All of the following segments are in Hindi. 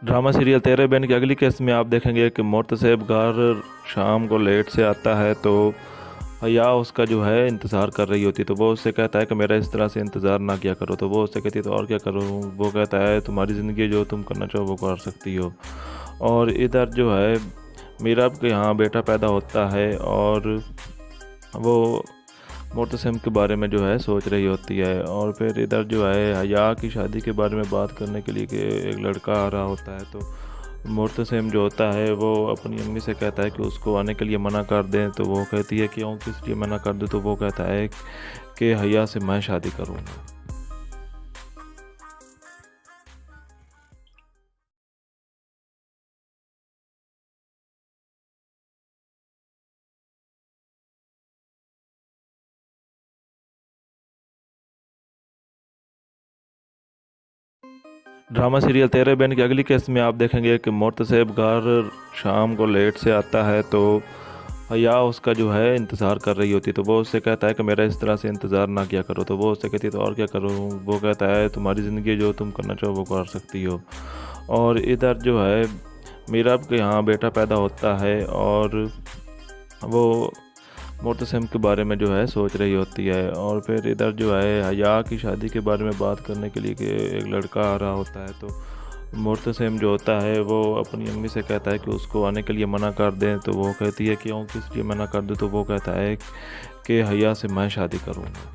ड्रामा सीरियल तेरे बिन की अगली किस्त में आप देखेंगे कि मोर्तसेब घर शाम को लेट से आता है तो हया उसका जो है इंतज़ार कर रही होती है। तो वो उससे कहता है कि मेरा इस तरह से इंतज़ार ना किया करो। तो वो उससे कहती है तो और क्या करूँ। वो कहता है तुम्हारी ज़िंदगी जो तुम करना चाहो वो कर सकती हो। और इधर जो है मीरब के यहाँ बेटा पैदा होता है और वो मोर्तसिम के बारे में जो है सोच रही होती है। और फिर इधर जो है हया की शादी के बारे में बात करने के लिए कि एक लड़का आ रहा होता है। तो मोर्तसिम जो होता है वो अपनी अम्मी से कहता है कि उसको आने के लिए मना कर दें। तो वो कहती है क्यों, किस लिए मना कर दूँ। तो वो कहता है कि हया से मैं शादी करूँगा। ड्रामा सीरियल तेरे बिन की अगली किस्त में आप देखेंगे कि मोर्तसेब घर शाम को लेट से आता है तो हया उसका जो है इंतज़ार कर रही होती है। तो वो उससे कहता है कि मेरा इस तरह से इंतज़ार ना किया करो। तो वो उससे कहती है तो और क्या करूँ। वो कहता है तुम्हारी ज़िंदगी जो तुम करना चाहो वो कर सकती हो। और इधर जो है मीरब के यहाँ बेटा पैदा होता है और वो मोर्तसिम के बारे में जो है सोच रही होती है। और फिर इधर जो है हया की शादी के बारे में बात करने के लिए कि एक लड़का आ रहा होता है। तो मोर्तसिम जो होता है वो अपनी अम्मी से कहता है कि उसको आने के लिए मना कर दें। तो वो कहती है क्यों, किस लिए मना कर दूँ। तो वो कहता है कि हया से मैं शादी करूँगा।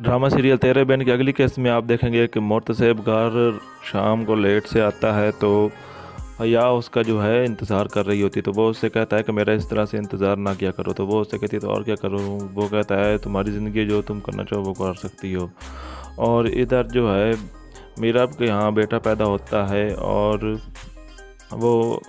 ड्रामा सीरियल तेरे बिन की अगली किस्त में आप देखेंगे कि मोर्तसेब घर शाम को लेट से आता है तो हया उसका जो है इंतज़ार कर रही होती है। तो वो उससे कहता है कि मेरा इस तरह से इंतज़ार ना किया करो। तो वो उससे कहती है तो और क्या करूँ। वो कहता है तुम्हारी ज़िंदगी जो तुम करना चाहो वो कर सकती हो। और इधर जो है मीरब के यहाँ बेटा पैदा होता है और वो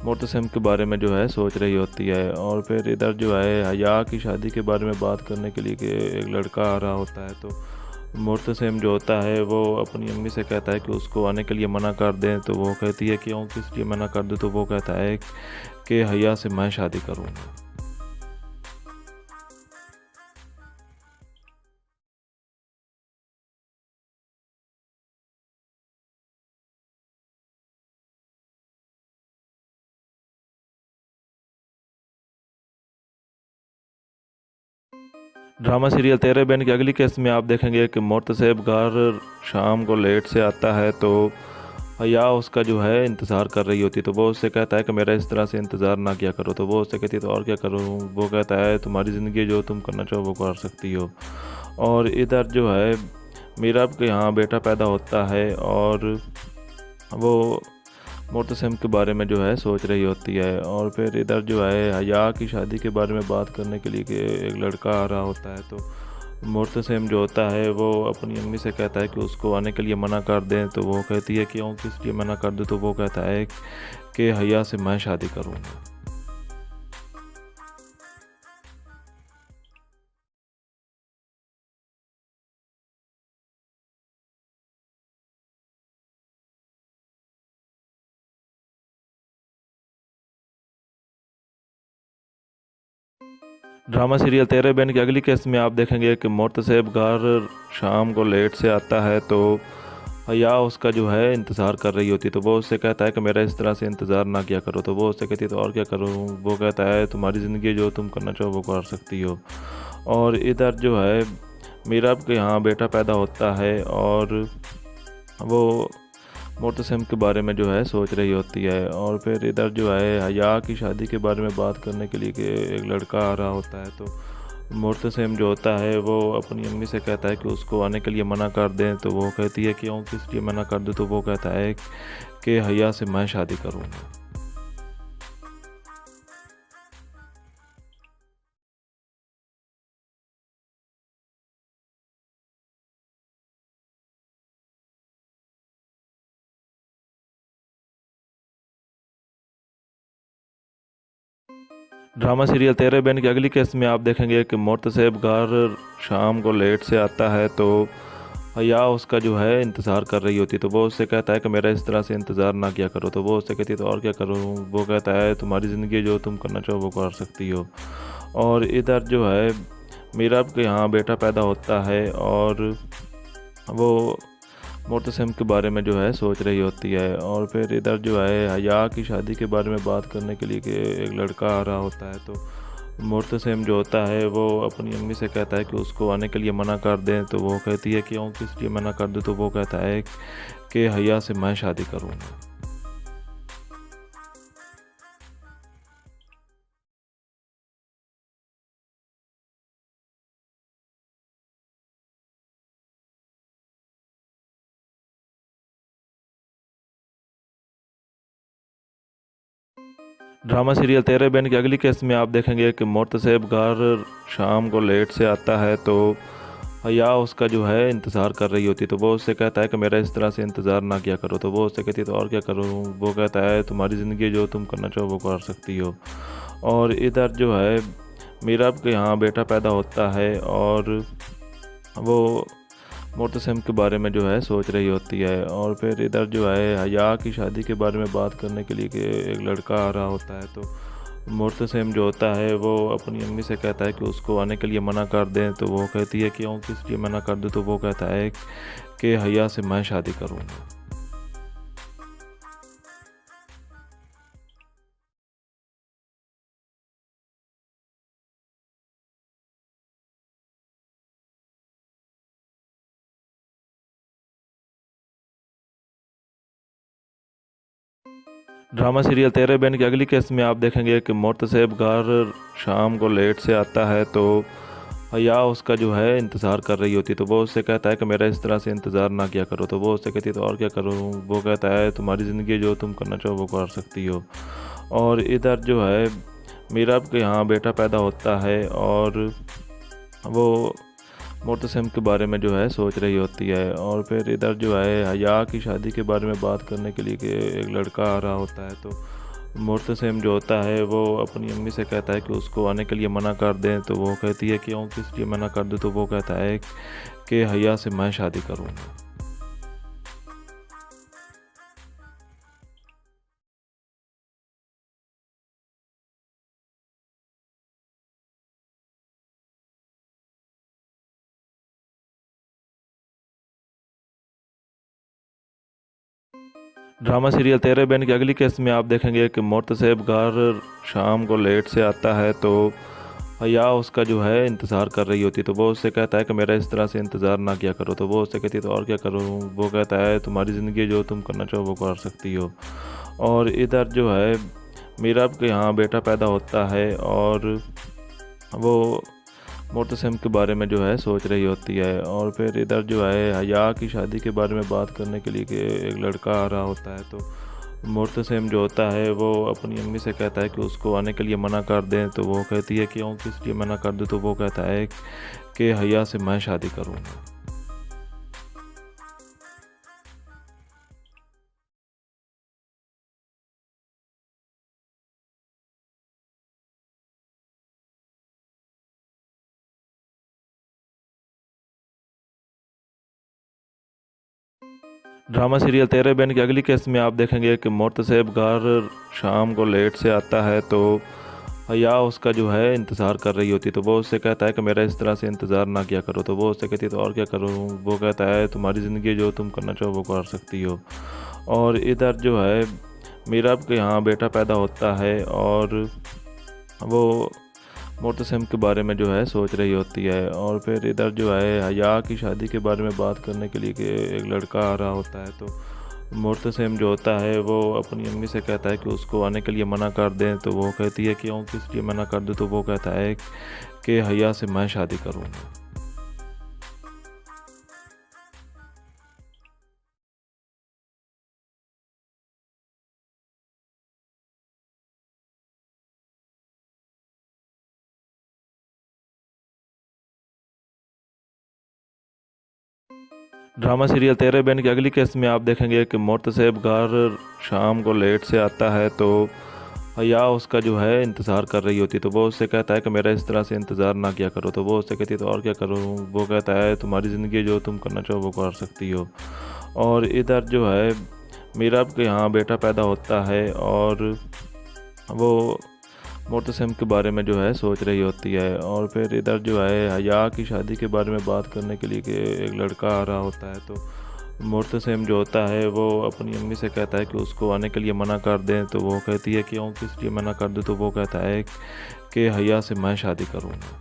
मोर्तसिम के बारे में जो है सोच रही होती है। और फिर इधर जो है हया की शादी के बारे में बात करने के लिए कि एक लड़का आ रहा होता है। तो मोर्तसिम जो होता है वो अपनी अम्मी से कहता है कि उसको आने के लिए मना कर दें। तो वो कहती है क्यों, किस लिए मना कर दूँ। तो वो कहता है कि हया से मैं शादी करूँगा। ड्रामा सीरियल तेरे बिन की अगली किस्त में आप देखेंगे कि मोर्तसेब घर शाम को लेट से आता है तो हया उसका जो है इंतज़ार कर रही होती है। तो वो उससे कहता है कि मेरा इस तरह से इंतज़ार ना किया करो। तो वो उससे कहती है तो और क्या करूँ। वो कहता है तुम्हारी ज़िंदगी जो तुम करना चाहो वो कर सकती हो। और इधर जो है मीरब के यहाँ बेटा पैदा होता है और वो मोर्तसिम के बारे में जो है सोच रही होती है। और फिर इधर जो है हया की शादी के बारे में बात करने के लिए कि एक लड़का आ रहा होता है। तो मोर्तसिम जो होता है वो अपनी अम्मी से कहता है कि उसको आने के लिए मना कर दें। तो वो कहती है क्यों, किस लिए मना कर दूँ। तो वो कहता है कि हया से मैं शादी करूँगा। ड्रामा सीरियल तेरे बिन की अगली किस्त में आप देखेंगे कि मोर्तसेब घर शाम को लेट से आता है तो हया उसका जो है इंतज़ार कर रही होती है। तो वो उससे कहता है कि मेरा इस तरह से इंतज़ार ना किया करो। तो वो उससे कहती है तो और क्या करूँ। वो कहता है तुम्हारी ज़िंदगी जो तुम करना चाहो वो कर सकती हो। और इधर जो है मीरब के यहाँ बेटा पैदा होता है और वो मोर्तसिम के बारे में जो है सोच रही होती है। और फिर इधर जो है हया की शादी के बारे में बात करने के लिए कि एक लड़का आ रहा होता है। तो मोर्तसिम जो होता है वो अपनी अम्मी से कहता है कि उसको आने के लिए मना कर दें। तो वो कहती है क्यों, किस लिए मना कर दूँ। तो वो कहता है कि हया से मैं शादी करूँगा। ड्रामा सीरियल तेरे बिन की अगली किस्त में आप देखेंगे कि मोर्तसेब घर शाम को लेट से आता है तो या उसका जो है इंतज़ार कर रही होती, तो वो उससे कहता है कि मेरा इस तरह से इंतज़ार ना किया करो। तो वो उससे कहती है तो और क्या करूँ? वो कहता है तुम्हारी ज़िंदगी जो तुम करना चाहो वो कर सकती हो। और इधर जो है मीरब के यहाँ बेटा पैदा होता है और वो मोतसिम के बारे में जो है सोच रही होती है। और फिर इधर जो है हया की शादी के बारे में बात करने के लिए कि एक लड़का आ रहा होता है, तो मोतसिम जो होता है वो अपनी अम्मी से कहता है कि उसको आने के लिए मना कर दें। तो वो कहती है क्यों, किस लिए मना कर दूँ? तो वो कहता है कि हया से मैं शादी करूँगा। ड्रामा सीरियल तेरे बहन की अगली केस में आप देखेंगे कि मोतसेब घर शाम को लेट से आता है, तो हया उसका जो है इंतज़ार कर रही होती, तो वो उससे कहता है कि मेरा इस तरह से इंतज़ार ना किया करो। तो वो उससे कहती है तो और क्या करूँ? वो कहता है तुम्हारी ज़िंदगी जो तुम करना चाहो वो कर सकती हो। और इधर जो है मीरब के यहाँ बेटा पैदा होता है और वो मोतसिम के बारे में जो है सोच रही होती है। और फिर इधर जो है हया की शादी के बारे में बात करने के लिए कि एक लड़का आ रहा होता है, तो मोतसिम जो होता है वो अपनी अम्मी से कहता है कि उसको आने के लिए मना कर दें। तो वो कहती है क्यों, किस लिए मना कर दूँ? तो वो कहता है कि हया से मैं शादी करूँगा। ड्रामा सीरियल तेरे बहन की अगली केस में आप देखेंगे कि मोतसेब घर शाम को लेट से आता है, तो हया उसका जो है इंतज़ार कर रही होती, तो वो उससे कहता है कि मेरा इस तरह से इंतज़ार ना किया करो। तो वो उससे कहती है तो और क्या करूँ? वो कहता है तुम्हारी ज़िंदगी जो तुम करना चाहो वो कर सकती हो। और इधर जो है मीरब के यहाँ बेटा पैदा होता है और वो मोतसिम के बारे में जो है सोच रही होती है। और फिर इधर जो है हया की शादी के बारे में बात करने के लिए कि एक लड़का आ रहा होता है, तो मोतसिम जो होता है वो अपनी अम्मी से कहता है कि उसको आने के लिए मना कर दें। तो वो कहती है क्यों, किस लिए मना कर दूँ? तो वो कहता है कि हया से मैं शादी करूँगा। ड्रामा सीरियल तेरे बहन की अगली केस में आप देखेंगे कि मोतसेब घर शाम को लेट से आता है, तो हया उसका जो है इंतज़ार कर रही होती, तो वो उससे कहता है कि मेरा इस तरह से इंतज़ार ना किया करो। तो वो उससे कहती है तो और क्या करूँ? वो कहता है तुम्हारी ज़िंदगी जो तुम करना चाहो वो कर सकती हो। और इधर जो है मीरब के यहाँ बेटा पैदा होता है और वो मोतसिम के बारे में जो है सोच रही होती है। और फिर इधर जो है हया की शादी के बारे में बात करने के लिए कि एक लड़का आ रहा होता है, तो मोतसिम जो होता है वो अपनी अम्मी से कहता है कि उसको आने के लिए मना कर दें। तो वो कहती है क्यों, किस लिए मना कर दूँ? तो वो कहता है कि हया से मैं शादी करूँगा। ड्रामा सीरियल तेरे बहन की अगली केस में आप देखेंगे कि मोतसेब घर शाम को लेट से आता है, तो हया उसका जो है इंतज़ार कर रही होती, तो वो उससे कहता है कि मेरा इस तरह से इंतज़ार ना किया करो। तो वो उससे कहती है तो और क्या करूँ? वो कहता है तुम्हारी ज़िंदगी जो तुम करना चाहो वो कर सकती हो। और इधर जो है मीरब के यहाँ बेटा पैदा होता है और वो मोतसिम के बारे में जो है सोच रही होती है। और फिर इधर जो है हया की शादी के बारे में बात करने के लिए कि एक लड़का आ रहा होता है, तो मोतसिम जो होता है वो अपनी अम्मी से कहता है कि उसको आने के लिए मना कर दें। तो वो कहती है क्यों, किस लिए मना कर दूँ? तो वो कहता है कि हया से मैं शादी करूँगा। ड्रामा सीरियल तेरे बहन की अगली केस में आप देखेंगे कि मोतसेब घर शाम को लेट से आता है, तो या उसका जो है इंतज़ार कर रही होती, तो वो उससे कहता है कि मेरा इस तरह से इंतज़ार ना किया करो। तो वो उससे कहती है तो और क्या करूँ? वो कहता है तुम्हारी ज़िंदगी है, जो तुम करना चाहो वो कर सकती हो। और इधर जो है मीरब के यहाँ बेटा पैदा होता है और वो मोतसिम के बारे में जो है सोच रही होती है। और फिर इधर जो है हया की शादी के बारे में बात करने के लिए कि एक लड़का आ रहा होता है। तो मोतसिम जो होता है वो अपनी अम्मी से कहता है कि उसको आने के लिए मना कर दें। तो वो कहती है क्यों, किस लिए मना कर दूँ? तो वो कहता है कि हया से मैं शादी करूँगा।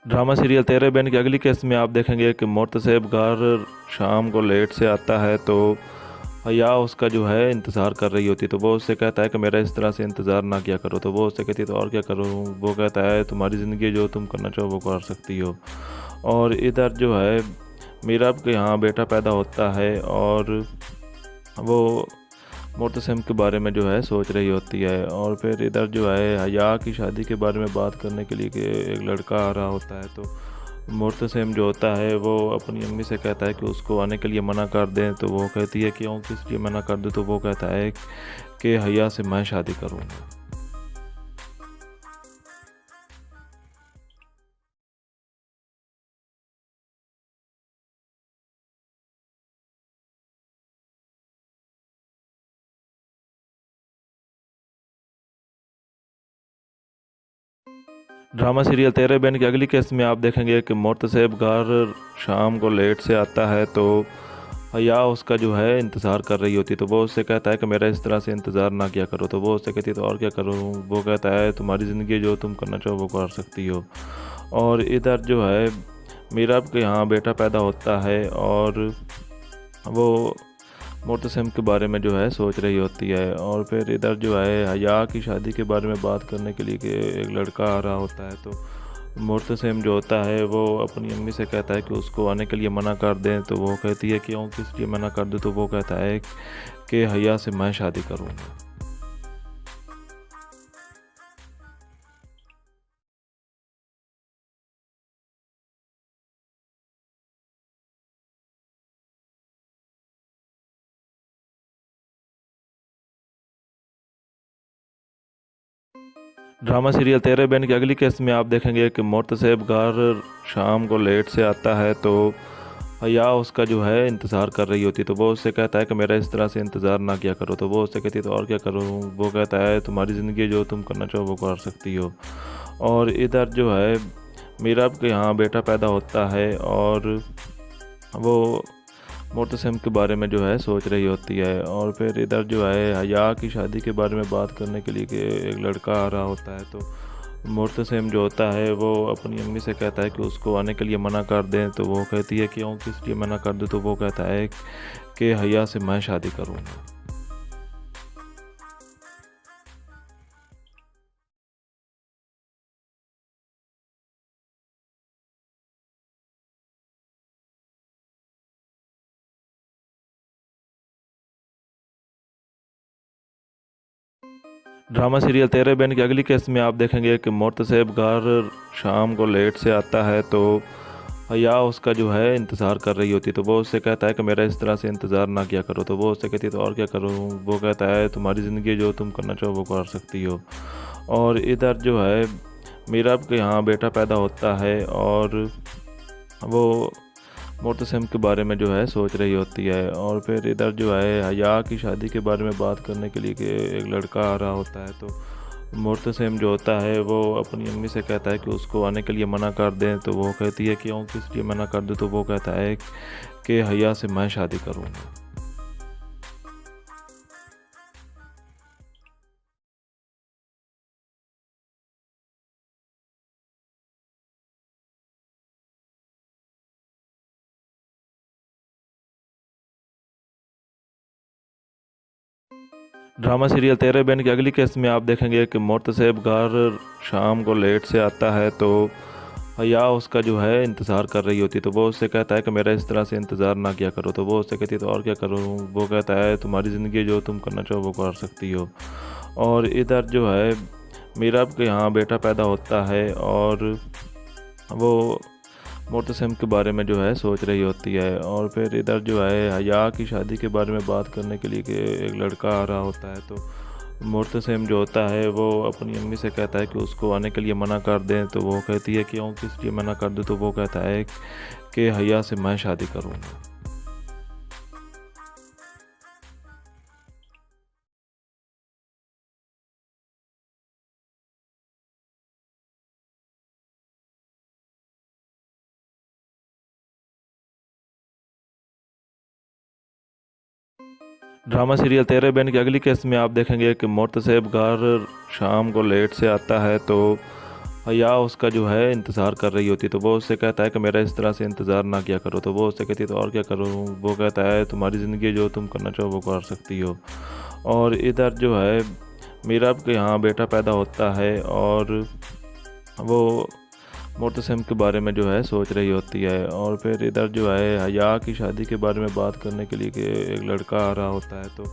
ड्रामा सीरियल तेरे बहन की अगली किस्त में आप देखेंगे कि मोतसेब घर शाम को लेट से आता है। तो हया उसका जो है इंतज़ार कर रही होती, तो वो उससे कहता है कि मेरा इस तरह से इंतज़ार ना किया करो। तो वो उससे कहती है तो और क्या करूँ? वो कहता है तुम्हारी ज़िंदगी है, जो तुम करना चाहो वो कर सकती हो। और इधर जो है मीरब के यहाँ बेटा पैदा होता है और वो मोतसिम के बारे में जो है सोच रही होती है। और फिर इधर जो है हया की शादी के बारे में बात करने के लिए कि एक लड़का आ रहा होता है। तो मोतसिम जो होता है वो अपनी अम्मी से कहता है कि उसको आने के लिए मना कर दें। तो वो कहती है क्यों, किस लिए मना कर दूँ? तो वो कहता है कि हया से मैं शादी करूँगा। ड्रामा सीरियल तेरे बहन की अगली किस्त में आप देखेंगे कि मोतसेब घर शाम को लेट से आता है। तो हया उसका जो है इंतज़ार कर रही होती, तो वो उससे कहता है कि मेरा इस तरह से इंतज़ार ना किया करो। तो वो उससे कहती है तो और क्या करूँ? वो कहता है तुम्हारी ज़िंदगी है, जो तुम करना चाहो वो कर सकती हो। और इधर जो है मीरब के यहाँ बेटा पैदा होता है और वो मोतसिम के बारे में जो है सोच रही होती है। और फिर इधर जो है हया की शादी के बारे में बात करने के लिए कि एक लड़का आ रहा होता है। तो मोतसिम जो होता है वो अपनी अम्मी से कहता है कि उसको आने के लिए मना कर दें। तो वो कहती है क्यों, किस लिए मना कर दूँ? तो वो कहता है कि हया से मैं शादी करूँगा। ड्रामा सीरियल तेरे बहन की अगली किस्त में आप देखेंगे कि मोतसेब घर शाम को लेट से आता है। तो हया उसका जो है इंतज़ार कर रही होती, तो वो उससे कहता है कि मेरा इस तरह से इंतज़ार ना किया करो। तो वो उससे कहती है तो और क्या करूँ? वो कहता है तुम्हारी ज़िंदगी है, जो तुम करना चाहो वो कर सकती हो। और इधर जो है मीरब के यहाँ बेटा पैदा होता है और वो मोतसिम के बारे में जो है सोच रही होती है। और फिर इधर जो है हया की शादी के बारे में बात करने के लिए कि एक लड़का आ रहा होता है। तो मोतसिम जो होता है वो अपनी अम्मी से कहता है कि उसको आने के लिए मना कर दें। तो वो कहती है क्यों, किस लिए मना कर दूँ? तो वो कहता है कि हया से मैं शादी करूँगा। ड्रामा सीरियल तेरे बहन की अगली किस्त में आप देखेंगे कि मोतसेब घर शाम को लेट से आता है। तो हया उसका जो है इंतज़ार कर रही होती, तो वो उससे कहता है कि मेरा इस तरह से इंतज़ार ना किया करो। तो वो उससे कहती है तो और क्या करूँ? वो कहता है तुम्हारी ज़िंदगी है, जो तुम करना चाहो वो कर सकती हो। और इधर जो है मीरब के यहाँ बेटा पैदा होता है और वो मोतसिम के बारे में जो है सोच रही होती है। और फिर इधर जो है हया की शादी के बारे में बात करने के लिए कि एक लड़का आ रहा होता है। तो मोतसिम जो होता है वो अपनी अम्मी से कहता है कि उसको आने के लिए मना कर दें। तो वो कहती है क्यों, किस लिए मना कर दूँ? तो वो कहता है कि हया से मैं शादी करूँगा। ड्रामा सीरियल तेरे बहन की अगली किस्त में आप देखेंगे कि मोतसेब घर शाम को लेट से आता है। तो या उसका जो है इंतज़ार कर रही होती, तो वो उससे कहता है कि मेरा इस तरह से इंतज़ार ना किया करो। तो वो उससे कहती है तो और क्या करूँ? वो कहता है तुम्हारी ज़िंदगी, जो तुम करना चाहो वो कर सकती हो। और इधर जो है मीरा के यहाँ बेटा पैदा होता है और वो मोतसिम के बारे में जो है सोच रही होती है। और फिर इधर जो है हया की शादी के बारे में बात करने के लिए कि एक लड़का आ रहा होता है। तो मोतसिम जो होता है वो अपनी अम्मी से कहता है कि उसको आने के लिए मना कर दें। तो वो कहती है क्यों, किस लिए मना कर दूँ? तो वो कहता है कि हया से मैं शादी करूँगा। ड्रामा सीरियल तेरे बहन की अगली किस्त में आप देखेंगे कि मोतसेब घर शाम को लेट से आता है। तो हया उसका जो है इंतज़ार कर रही होती है। तो वो उससे कहता है कि मेरा इस तरह से इंतज़ार ना किया करो। तो वो उससे कहती है तो और क्या करूँ? वो कहता है तुम्हारी ज़िंदगी, जो तुम करना चाहो वो कर सकती हो। और इधर जो है मीरा के यहाँ बेटा पैदा होता है और वो मोतसिम के बारे में जो है सोच रही होती है। और फिर इधर जो है हया की शादी के बारे में बात करने के लिए कि एक लड़का आ रहा होता है। तो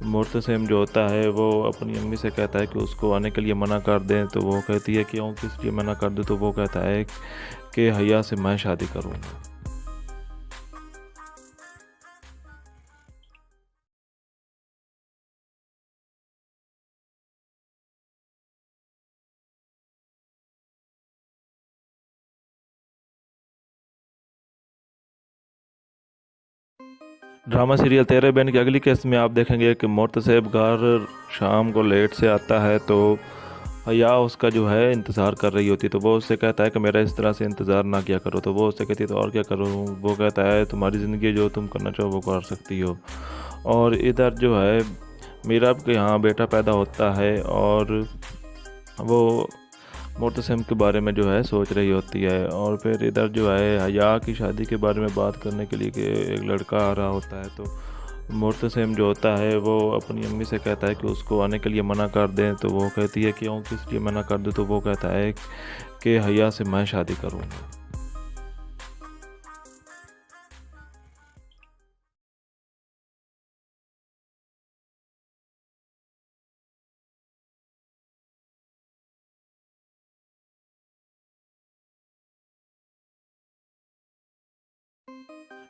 मोतसिम जो होता है वो अपनी अम्मी से कहता है कि उसको आने के लिए मना कर दें। तो वो कहती है क्यों, किस लिए मना कर दूँ? तो वो कहता है कि हया से मैं शादी करूँगा। ड्रामा सीरियल तेरे बहन की अगली किस्त में आप देखेंगे कि मोतसेब घर शाम को लेट से आता है। तो हया उसका जो है इंतज़ार कर रही होती है। तो वो उससे कहता है कि मेरा इस तरह से इंतज़ार ना किया करो। तो वो उससे कहती है तो और क्या करूँ? वो कहता है तुम्हारी ज़िंदगी, जो तुम करना चाहो वो कर सकती हो। और इधर जो है मीरा के यहाँ बेटा पैदा होता है और वो मोतसिम के बारे में जो है सोच रही होती है। और फिर इधर जो है हया की शादी के बारे में बात करने के लिए कि एक लड़का आ रहा होता है। तो मोतसिम जो होता है वो अपनी अम्मी से कहता है कि उसको आने के लिए मना कर दें। तो वो कहती है क्यों, किस लिए मना कर दूँ? तो वो कहता है कि हया से मैं शादी करूँगा।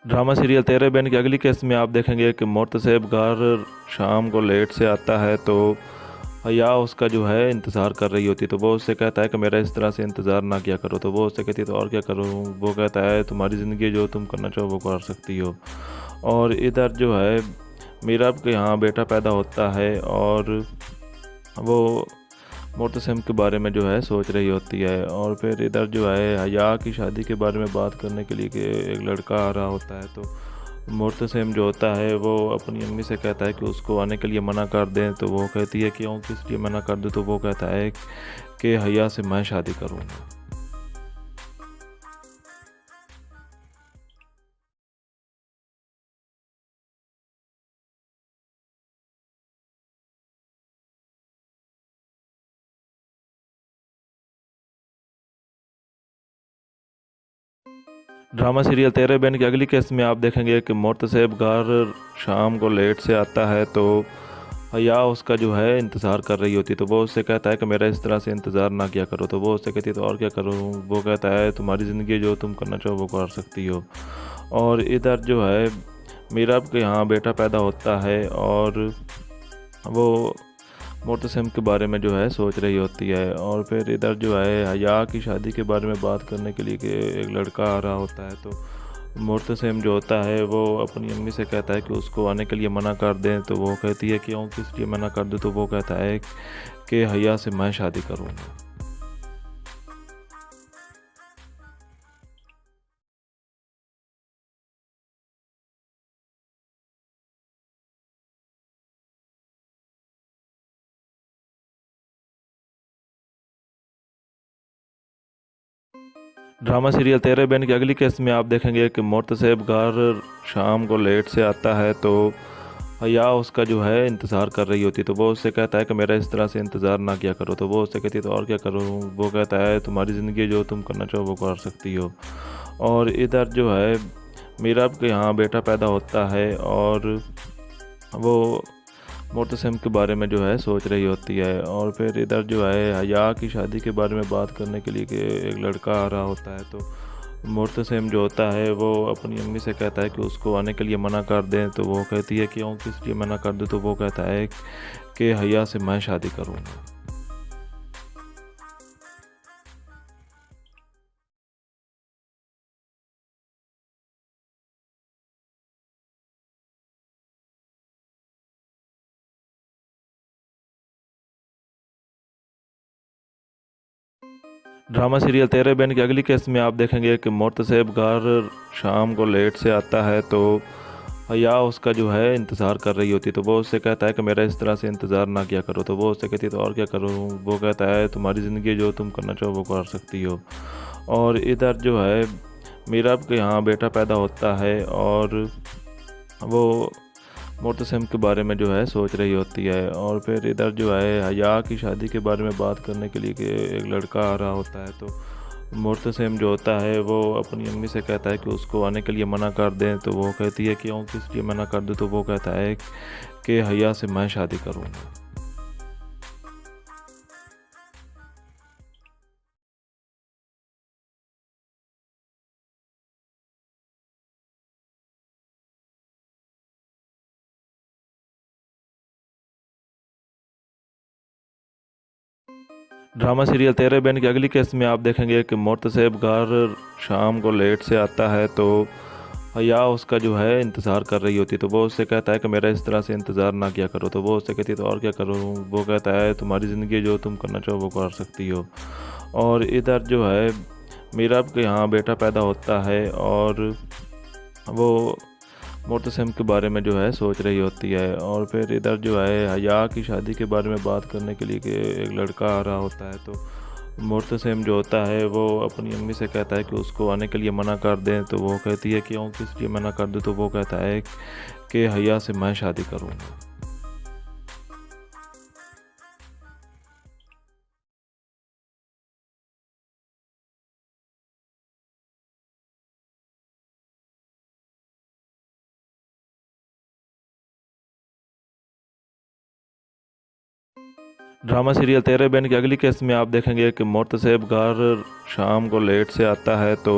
ड्रामा सीरियल तेरे बहन की अगली किस्त में आप देखेंगे कि मोतसेब घर शाम को लेट से आता है। तो हया उसका जो है इंतज़ार कर रही होती है। तो वो उससे कहता है कि मेरा इस तरह से इंतज़ार ना किया करो। तो वो उससे कहती है तो और क्या करूँ? वो कहता है तुम्हारी ज़िंदगी, जो तुम करना चाहो वो कर सकती हो। और इधर जो है मीरा के यहाँ बेटा पैदा होता है और वो मोतसिम के बारे में जो है सोच रही होती है। और फिर इधर जो है हया की शादी के बारे में बात करने के लिए कि एक लड़का आ रहा होता है। तो मोतसिम जो होता है वो अपनी अम्मी से कहता है कि उसको आने के लिए मना कर दें। तो वो कहती है क्यों, किस लिए मना कर दूँ? तो वो कहता है कि हया से मैं शादी करूँगा। ड्रामा सीरियल तेरे बहन की अगली किस्त में आप देखेंगे कि मोतसेब घर शाम को लेट से आता है। तो हया उसका जो है इंतज़ार कर रही होती है। तो वो उससे कहता है कि मेरा इस तरह से इंतज़ार ना किया करो। तो वो उससे कहती है तो और क्या करूँ? वो कहता है तुम्हारी ज़िंदगी, जो तुम करना चाहो वो कर सकती हो। और इधर जो है मीरा के यहाँ बेटा पैदा होता है और वो मोतसिम के बारे में जो है सोच रही होती है। और फिर इधर जो है हया की शादी के बारे में बात करने के लिए कि एक लड़का आ रहा होता है। तो मोतसिम जो होता है वो अपनी अम्मी से कहता है कि उसको आने के लिए मना कर दें। तो वो कहती है क्यों, किस लिए मना कर दूँ? तो वो कहता है कि हया से मैं शादी करूँगा। ड्रामा सीरियल तेरे बहन की अगली किस्त में आप देखेंगे कि मोतसेब घर शाम को लेट से आता है। तो हया उसका जो है इंतज़ार कर रही होती, तो वो उससे कहता है कि मेरा इस तरह से इंतज़ार ना किया करो। तो वो उससे कहती है तो और क्या करूँ? वो कहता है तुम्हारी ज़िंदगी जो तुम करना चाहो वो कर सकती हो। और इधर जो है मीरा के यहाँ बेटा पैदा होता है और वो मोतसिम के बारे में जो है सोच रही होती है। और फिर इधर जो है हया की शादी के बारे में बात करने के लिए कि एक लड़का आ रहा होता है। तो मोतसिम जो होता है वो अपनी अम्मी से कहता है कि उसको आने के लिए मना कर दें। तो वो कहती है क्यों, किस लिए मना कर दूँ? तो वो कहता है कि हया से मैं शादी करूँगा। ड्रामा सीरियल तेरे बहन की अगली केस में आप देखेंगे कि मोतसेब घर शाम को लेट से आता है। तो हया उसका जो है इंतज़ार कर रही होती, तो वो उससे कहता है कि मेरा इस तरह से इंतज़ार ना किया करो। तो वो उससे कहती है तो और क्या करूँ? वो कहता है तुम्हारी ज़िंदगी जो तुम करना चाहो वो कर सकती हो। और इधर जो है मीरा के यहाँ बेटा पैदा होता है और वो मोतसिम के बारे में जो है सोच रही होती है। और फिर इधर जो है हया की शादी के बारे में बात करने के लिए कि एक लड़का आ रहा होता है। तो मोतसिम जो होता है वो अपनी अम्मी से कहता है कि उसको आने के लिए मना कर दें। तो वो कहती है क्यों, किस लिए मना कर दूँ? तो वो कहता है कि हया से मैं शादी करूँगा। ड्रामा सीरियल तेरे बहन की अगली केस में आप देखेंगे कि मोतसेब घर शाम को लेट से आता है। तो हया उसका जो है इंतज़ार कर रही होती, तो वो उससे कहता है कि मेरा इस तरह से इंतज़ार ना किया करो। तो वो उससे कहती है तो और क्या करूँ? वो कहता है तुम्हारी ज़िंदगी जो तुम करना चाहो वो कर सकती हो। और इधर जो है मीरा के यहाँ बेटा पैदा होता है और वो मोतसिम के बारे में जो है सोच रही होती है। और फिर इधर जो है हया की शादी के बारे में बात करने के लिए कि एक लड़का आ रहा होता है। तो मोतसिम जो होता है वो अपनी अम्मी से कहता है कि उसको आने के लिए मना कर दें। तो वो कहती है क्यों, किस लिए मना कर दूँ? तो वो कहता है कि हया से मैं शादी करूँगा। ड्रामा सीरियल तेरे बहन की अगली केस में आप देखेंगे कि मोतसेब घर शाम को लेट से आता है। तो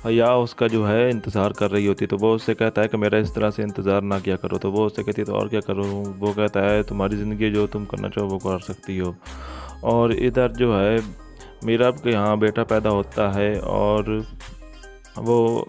हया उसका जो है इंतज़ार कर रही होती, तो वो उससे कहता है कि मेरा इस तरह से इंतज़ार ना किया करो। तो वो उससे कहती है तो और क्या करूँ? वो कहता है तुम्हारी ज़िंदगी जो तुम करना चाहो वो कर सकती हो। और इधर जो है मीरा के यहाँ बेटा पैदा होता है और वो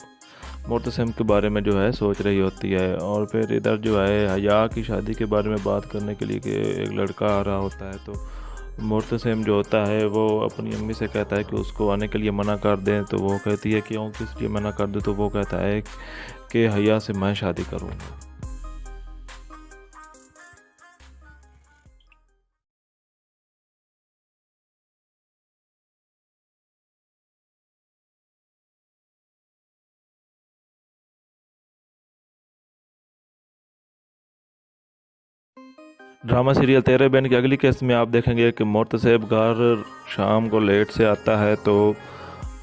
मोतसिम के बारे में जो है सोच रही होती है। और फिर इधर जो है हया की शादी के बारे में बात करने के लिए कि एक लड़का आ रहा होता है। तो मोतसिम जो होता है वो अपनी अम्मी से कहता है कि उसको आने के लिए मना कर दें। तो वो कहती है क्यों, किस लिए मना कर दूँ? तो वो कहता है कि हया से मैं शादी करूँगा। ड्रामा सीरियल तेरे बहन की अगली केस में आप देखेंगे कि मोतसेब घर शाम को लेट से आता है। तो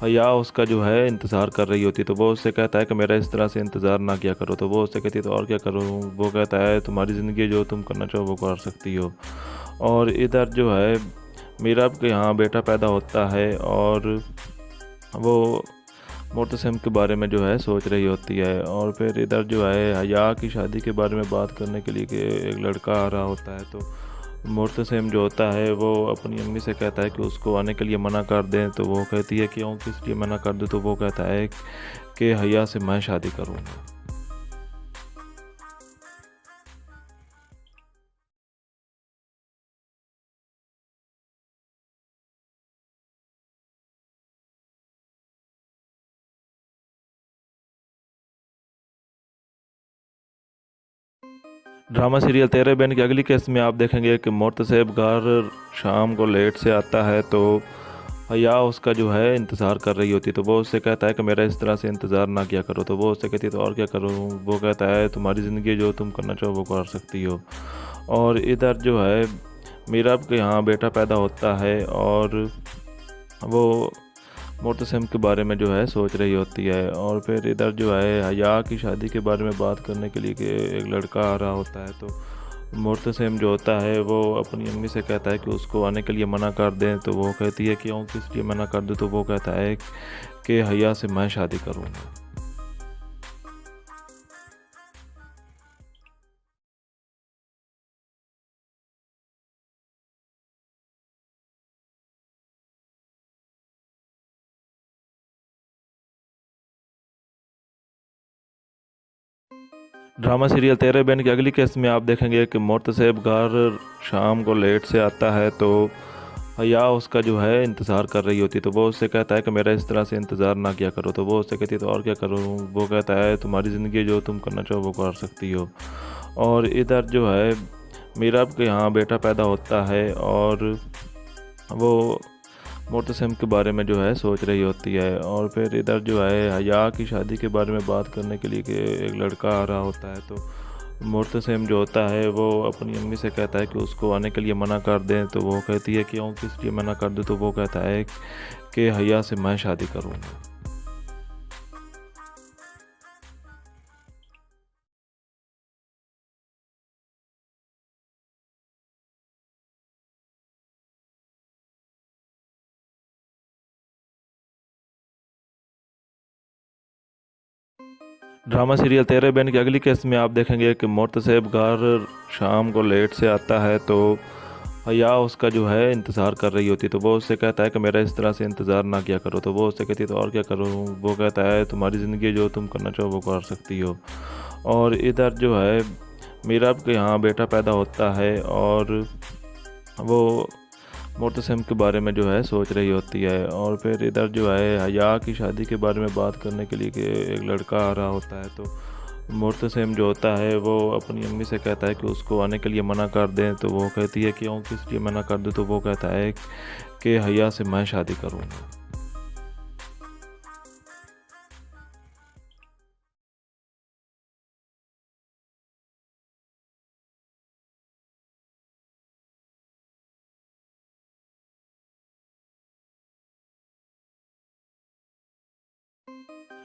हया उसका जो है इंतज़ार कर रही होती, तो वो उससे कहता है कि मेरा इस तरह से इंतज़ार ना किया करो। तो वो उससे कहती है तो और क्या करूँ? वो कहता है तुम्हारी ज़िंदगी जो तुम करना चाहो वो कर सकती हो। और इधर जो है मीरा के यहाँ बेटा पैदा होता है और वो मोतसिम के बारे में जो है सोच रही होती है। और फिर इधर जो है हया की शादी के बारे में बात करने के लिए कि एक लड़का आ रहा होता है। तो मोतसिम जो होता है वो अपनी अम्मी से कहता है कि उसको आने के लिए मना कर दें। तो वो कहती है क्यों, किस लिए मना कर दूँ? तो वो कहता है कि हया से मैं शादी करूँगा। ड्रामा सीरियल तेरे बहन की अगली केस में आप देखेंगे कि मोतसेब घर शाम को लेट से आता है। तो या उसका जो है इंतज़ार कर रही होती, तो वो उससे कहता है कि मेरा इस तरह से इंतज़ार ना किया करो। तो वो उससे कहती है तो और क्या करूँ? वो कहता है तुम्हारी ज़िंदगी, जो तुम करना चाहो वो कर सकती हो। और इधर जो है मीरा के यहाँ बेटा पैदा होता है और वो मोतसिम के बारे में जो है सोच रही होती है। और फिर इधर जो है हया की शादी के बारे में बात करने के लिए कि एक लड़का आ रहा होता है। तो मोतसिम जो होता है वो अपनी अम्मी से कहता है कि उसको आने के लिए मना कर दें। तो वो कहती है क्यों, किस लिए मना कर दूँ? तो वो कहता है कि हया से मैं शादी करूँगा। ड्रामा सीरियल तेरे बहन की अगली केस में आप देखेंगे कि मोतसेब घर शाम को लेट से आता है। तो हया उसका जो है इंतज़ार कर रही होती है। तो वो उससे कहता है कि मेरा इस तरह से इंतज़ार ना किया करो। तो वो उससे कहती है तो और क्या करूँ? वो कहता है तुम्हारी ज़िंदगी, जो तुम करना चाहो वो कर सकती हो। और इधर जो है मीरा के यहाँ बेटा पैदा होता है और वो मोतसिम के बारे में जो है सोच रही होती है। और फिर इधर जो है हया की शादी के बारे में बात करने के लिए कि एक लड़का आ रहा होता है। तो मोतसिम जो होता है वो अपनी अम्मी से कहता है कि उसको आने के लिए मना कर दें। तो वो कहती है क्यों, किस लिए मना कर दूँ? तो वो कहता है कि हया से मैं शादी करूँगा। ड्रामा सीरियल तेरे बहन की अगली केस में आप देखेंगे कि मोतसेब घर शाम को लेट से आता है। तो हया उसका जो है इंतज़ार कर रही होती है। तो वो उससे कहता है कि मेरा इस तरह से इंतज़ार ना किया करो। तो वो उससे कहती है तो और क्या करूँ? वो कहता है तुम्हारी ज़िंदगी, जो तुम करना चाहो वो कर सकती हो। और इधर जो है मीरा के यहाँ बेटा पैदा होता है और वो मोतसिम के बारे में जो है सोच रही होती है। और फिर इधर जो है हया की शादी के बारे में बात करने के लिए कि एक लड़का आ रहा होता है। तो मोतसिम जो होता है वो अपनी अम्मी से कहता है कि उसको आने के लिए मना कर दें। तो वो कहती है क्यों, किस लिए मना कर दूँ? तो वो कहता है कि हया से मैं शादी करूँगा।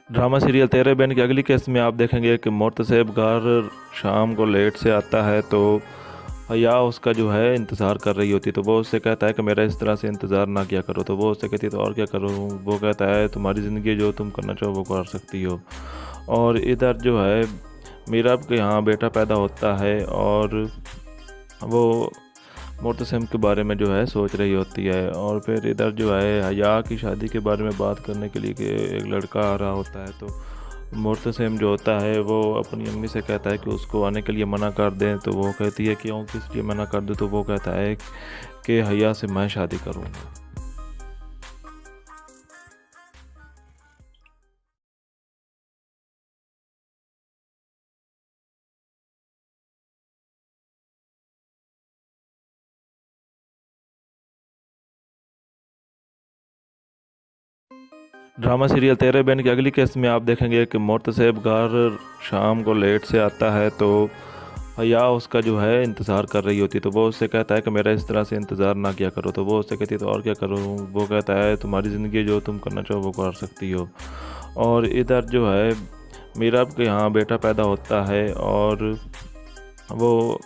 ड्रामा सीरियल तेरे बहन की अगली केस में आप देखेंगे कि मोतसेब घर शाम को लेट से आता है। तो हया उसका जो है इंतज़ार कर रही होती है। तो वो उससे कहता है कि मेरा इस तरह से इंतज़ार ना किया करो। तो वो उससे कहती है तो और क्या करूँ? वो कहता है तुम्हारी ज़िंदगी, जो तुम करना चाहो वो कर सकती हो। और इधर जो है मीरा के यहाँ बेटा पैदा होता है और वो मोतसिम के बारे में जो है सोच रही होती है। और फिर इधर जो है हया की शादी के बारे में बात करने के लिए कि एक लड़का आ रहा होता है। तो मोतसिम जो होता है वो अपनी अम्मी से कहता है कि उसको आने के लिए मना कर दें। तो वो कहती है क्यों, किस लिए मना कर दूँ? तो वो कहता है कि हया से मैं शादी करूँगा। ड्रामा सीरियल तेरे बहन की अगली केस में आप देखेंगे कि मोतसेब घर शाम को लेट से आता है। तो हया उसका जो है इंतज़ार कर रही होती है। तो वो उससे कहता है कि मेरा इस तरह से इंतज़ार ना किया करो। तो वो उससे कहती है तो और क्या करूँ? वो कहता है तुम्हारी ज़िंदगी, जो तुम करना चाहो वो कर सकती हो। और इधर जो है मीरा के यहाँ बेटा पैदा होता है और वो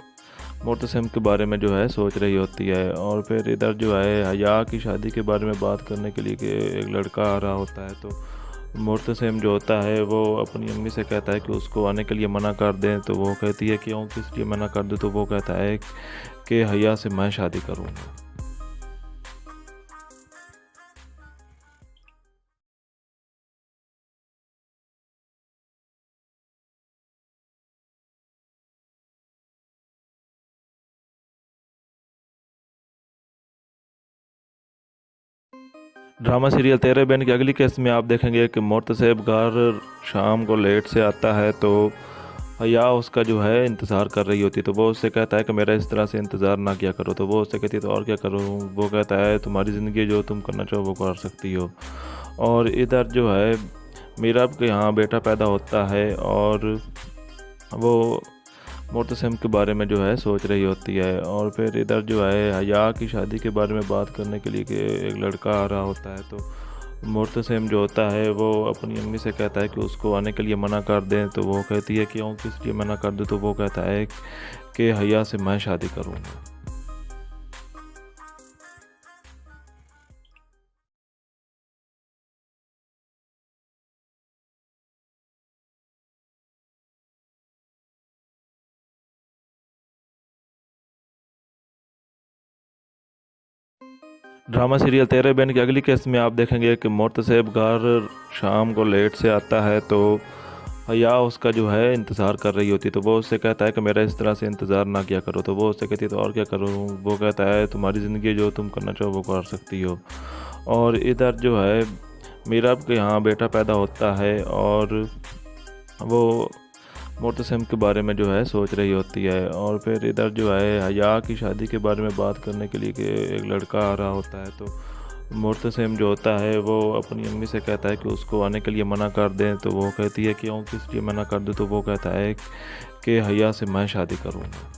मोतसिम के बारे में जो है सोच रही होती है। और फिर इधर जो है हया की शादी के बारे में बात करने के लिए कि एक लड़का आ रहा होता है। तो मोतसिम जो होता है वो अपनी अम्मी से कहता है कि उसको आने के लिए मना कर दें। तो वो कहती है क्यों, किस लिए मना कर दूँ? तो वो कहता है कि हया से मैं शादी करूँगा। ड्रामा सीरियल तेरे बहन की अगली केस में आप देखेंगे कि मोतसेब घर शाम को लेट से आता है। तो हया उसका जो है इंतज़ार कर रही होती, तो वो उससे कहता है कि मेरा इस तरह से इंतज़ार ना किया करो। तो वो उससे कहती है तो और क्या करूँ? वो कहता है तुम्हारी ज़िंदगी, जो तुम करना चाहो वो कर सकती हो। और इधर जो है मीरा के यहाँ बेटा पैदा होता है और वो मोतसिम के बारे में जो है सोच रही होती है। और फिर इधर जो है हया की शादी के बारे में बात करने के लिए कि एक लड़का आ रहा होता है, तो मोतसिम जो होता है वो अपनी अम्मी से कहता है कि उसको आने के लिए मना कर दें। तो वो कहती है क्यों, किस लिए मना कर दूँ? तो वो कहता है कि हया से मैं शादी करूँगा। ड्रामा सीरियल तेरे बहन की अगली केस में आप देखेंगे कि मोर्तसेब घर शाम को लेट से आता है, तो हया उसका जो है इंतज़ार कर रही होती, तो वो उससे कहता है कि मेरा इस तरह से इंतज़ार ना किया करो। तो वो उससे कहती है तो और क्या करूँ? वो कहता है तुम्हारी ज़िंदगी, जो तुम करना चाहो वो कर सकती हो। और इधर जो है मीरा के यहाँ बेटा पैदा होता है और वो मोतसिम के बारे में जो है सोच रही होती है। और फिर इधर जो है हया की शादी के बारे में बात करने के लिए कि एक लड़का आ रहा होता है, तो मोतसिम जो होता है वो अपनी अम्मी से कहता है कि उसको आने के लिए मना कर दें। तो वो कहती है क्यों, किस लिए मना कर दूँ? तो वो कहता है कि हया से मैं शादी करूँगा।